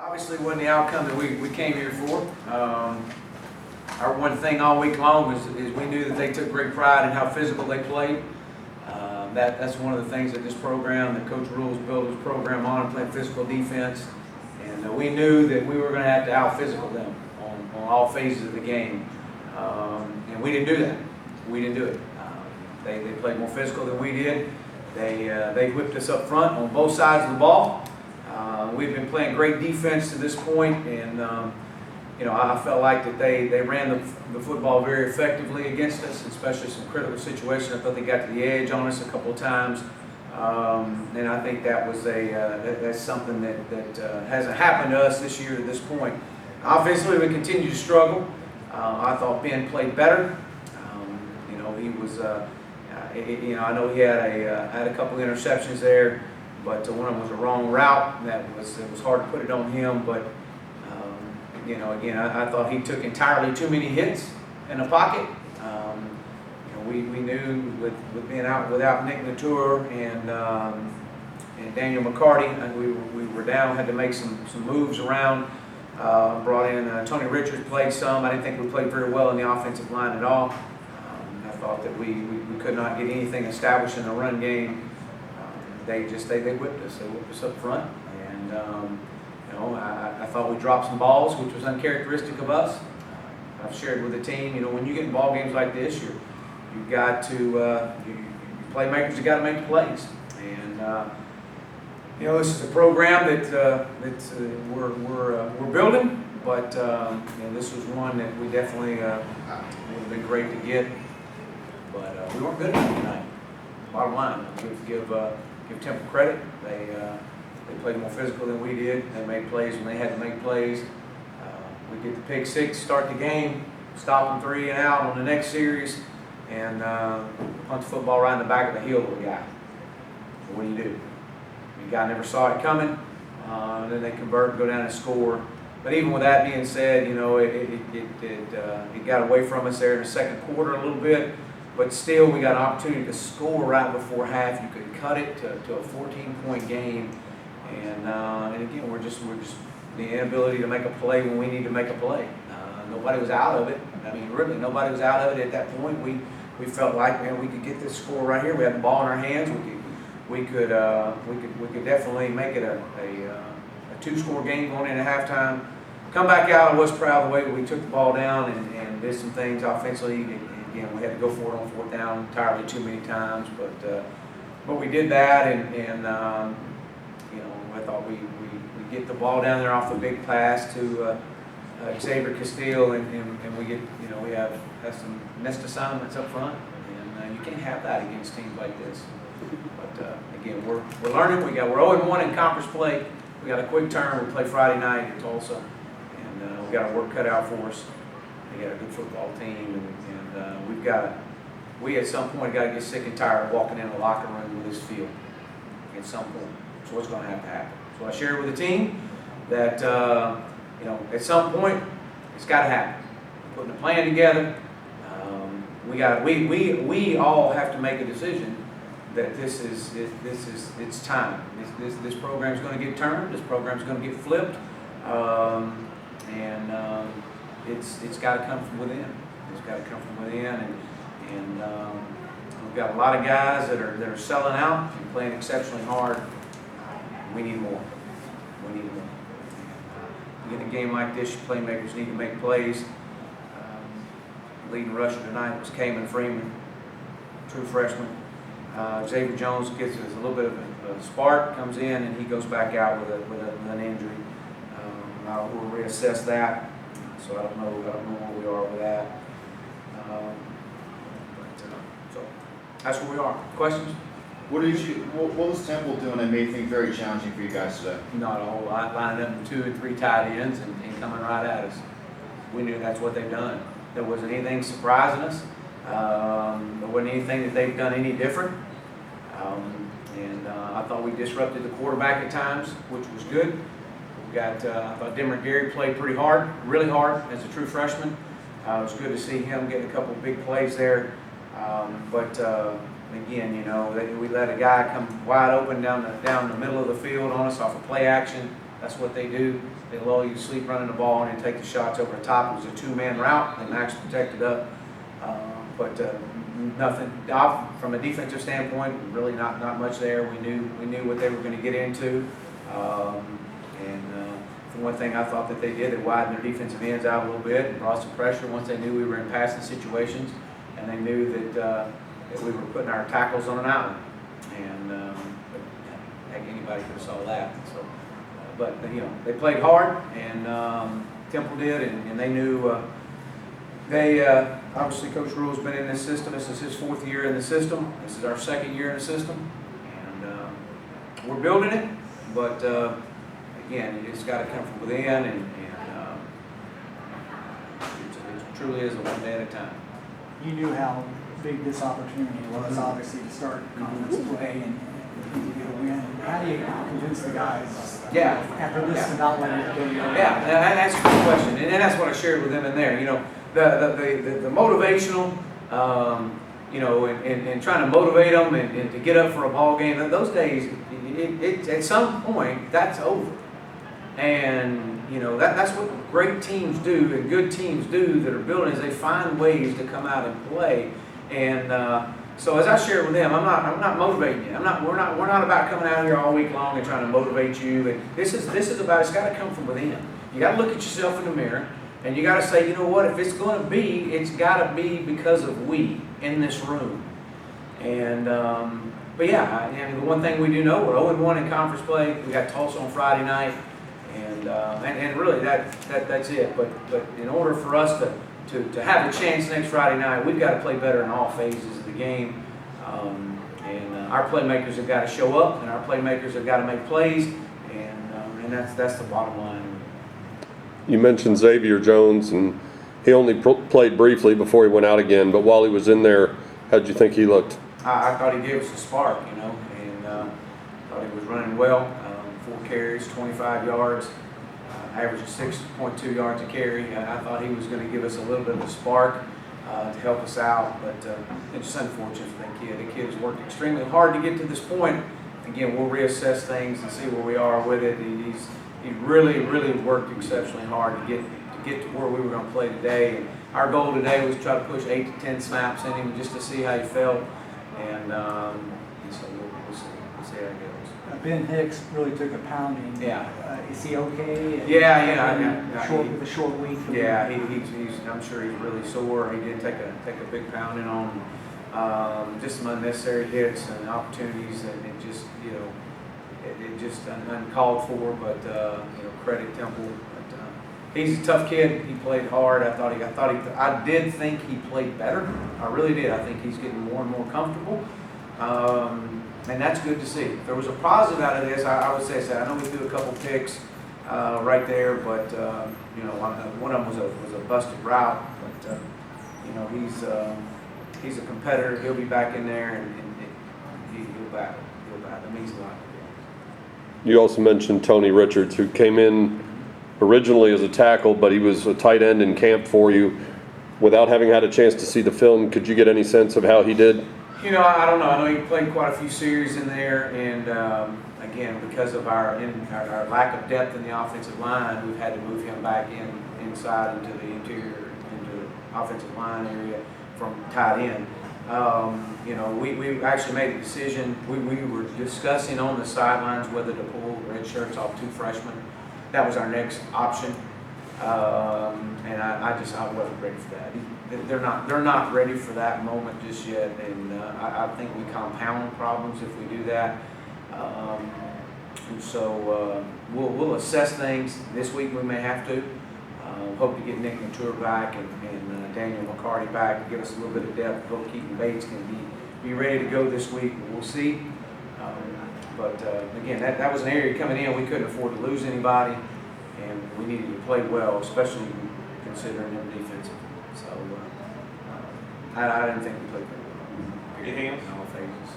Obviously wasn't the outcome that we came here for. Our one thing all week long is we knew that they took great pride in how physical they played. That's one of the things that this program, that Coach Rules built his program on, playing physical defense. And we knew that we were going to have to out-physical them on all phases of the game. And we didn't do that. We didn't do it. They played more physical than we did. They whipped us up front on both sides of the ball. We've been playing great defense to this point, and I felt like that they ran the football very effectively against us, especially some critical situations. I thought they got to the edge on us a couple of times, and I think that was that's something that hasn't happened to us this year to this point. Offensively, we continue to struggle. I thought Ben played better. He was. I know he had a couple of interceptions there, but one of them was a wrong route. It was hard to put it on him, but again, I thought he took entirely too many hits in the pocket. We knew with being out without Nick Natur and Daniel McCarty, we were down, had to make some moves around. Brought in Tony Richards, played some. I didn't think we played very well in the offensive line at all. I thought that we could not get anything established in the run game. They whipped us. They whipped us up front, and I thought we dropped some balls, which was uncharacteristic of us. I've shared with the team, when you get in ball games like this, you've got to playmakers. You got to make the plays, and this is a program that we're building, but this was one that we definitely would have been great to get, but we weren't good enough tonight. Bottom line, give Temple credit. They played more physical than we did. They made plays when they had to make plays. We get the pick six, start the game, stop them 3 and out on the next series, and punt the football right in the back of the heel of the guy. So what do? The guy never saw it coming. Then they convert and go down and score. But even with that being said, it got away from us there in the second quarter a little bit. But still, we got an opportunity to score right before half. You could cut it to a 14-point game, and again, we're just the inability to make a play when we need to make a play. Nobody was out of it. I mean, really, nobody was out of it at that point. We felt like, man, we could get this score right here. We had the ball in our hands. We could definitely make it a 2-score game going into halftime. Come back out. I was proud of the way that we took the ball down and did some things offensively. Again, we had to go for it on 4th down entirely too many times, but we did that, and I thought we get the ball down there off a big pass to Xavier Castile, and we get we have some missed assignments up front, and you can't have that against teams like this. But again, we're learning. We're 0-1 in conference play. We got a quick turn. We play Friday night in Tulsa, and we got our work cut out for us. We got a good football team, and we at some point got to get sick and tired of walking in the locker room with this field. At some point, so what's going to happen? So I shared with the team that at some point it's got to happen. We're putting a plan together. We all have to make a decision that it's time. This program is going to get turned. This program is going to get flipped, and it's got to come from within. It's got to come from within, and we've got a lot of guys that are selling out and playing exceptionally hard. We need more. We need more. In a game like this, playmakers need to make plays. Leading rusher tonight was Kamen Freeman, true freshman. Xavier Jones gets us a little bit of a spark, comes in, and he goes back out with an injury. We'll reassess that. So I don't know where we are with that. So that's where we are. Questions? What was Temple doing that made things very challenging for you guys today? Not a whole lot. Lining up 2 and 3 tight ends and coming right at us. We knew that's what they've done. There wasn't anything surprising us. There wasn't anything that they've done any different. I thought we disrupted the quarterback at times, which was good. I thought Demar Gary played pretty hard, really hard as a true freshman. It was good to see him get a couple of big plays there. But again, we let a guy come wide open down the middle of the field on us off a play action. That's what they do. They lull you to sleep running the ball and then take the shots over the top. It was a two-man route, and Max protected up. But nothing from a defensive standpoint. Really not much there. We knew what they were going to get into. The one thing I thought that they did, they widened their defensive ends out a little bit and brought some pressure once they knew we were in passing situations, and they knew that we were putting our tackles on an island. And heck, anybody could have saw that. So, but you know, they played hard, and Temple did, and they knew. Obviously, Coach Rule's been in this system. This is his 4th year in the system. This is our 2nd year in the system, and we're building it. But again, it's got to come from within, and it truly is a one day at a time. You knew how big this opportunity was, obviously, to start conference play and to get a win. How do you convince the guys after this to not let it go? Yeah, that's a good question, and that's what I shared with them in there. You know, the motivational, you know, and trying to motivate them and to get up for a ball game. Those days, at some point, that's over. And you know, that's what great teams do and good teams do that are building, is they find ways to come out and play. And so as I shared with them, I'm not motivating you. We're not about coming out here all week long and trying to motivate you. And this is about, it's got to come from within. You got to look at yourself in the mirror, and you got to say, you know what? If it's going to be, it's got to be because of we in this room. And but yeah, and the one thing we do know, we're 0-1 in conference play. We got Tulsa on Friday night. And really that's it. But in order for us to have a chance next Friday night, we've got to play better in all phases of the game. Our playmakers have got to show up, and our playmakers have got to make plays, and that's the bottom line. You mentioned Xavier Jones, and he only played briefly before he went out again. But while he was in there, how did you think he looked? I thought he gave us a spark, you know, and thought he was running well. 4 carries, 25 yards, averaging 6.2 yards a carry. I thought he was going to give us a little bit of a spark to help us out, but it's just unfortunate for that kid. The kid has worked extremely hard to get to this point. Again, we'll reassess things and see where we are with it. He really worked exceptionally hard to get to where we were going to play today. And our goal today was to try to push 8 to 10 snaps in him just to see how he felt, and so we'll see how it goes. Ben Hicks really took a pounding. Yeah. Is he okay? Yeah. With a short week. Yeah, he's. I'm sure he's really sore. He did take a big pounding on just some unnecessary hits and opportunities, and it just, you know, it just uncalled for. But you know, credit Temple. But he's a tough kid. He played hard. I did think he played better. I really did. I think he's getting more and more comfortable. And that's good to see. If there was a positive out of this, I would say I know we threw a couple picks right there, but you know, one of them was a busted route. But you know, he's a competitor. He'll be back in there, and he'll battle. It means a lot. You also mentioned Tony Richards, who came in originally as a tackle, but he was a tight end in camp for you. Without having had a chance to see the film, could you get any sense of how he did? You know, I don't know. I know he played quite a few series in there, and again, because of our lack of depth in the offensive line, we've had to move him back inside into the interior, into the offensive line area from tight end. You know, we actually made a decision. We were discussing on the sidelines whether to pull red shirts off 2 freshmen. That was our next option, and I wasn't ready for that. They're not ready for that moment just yet, and I think we compound problems if we do that. And so we'll assess things this week. We may have to. Hope to get Nick Mature back and Daniel McCarty back to give us a little bit of depth. Hope Keaton Bates can be ready to go this week. We'll see. But again, that was an area coming in. We couldn't afford to lose anybody, and we needed to play well, especially considering them defensive. So I didn't think we played very well. Anything else? In all phases.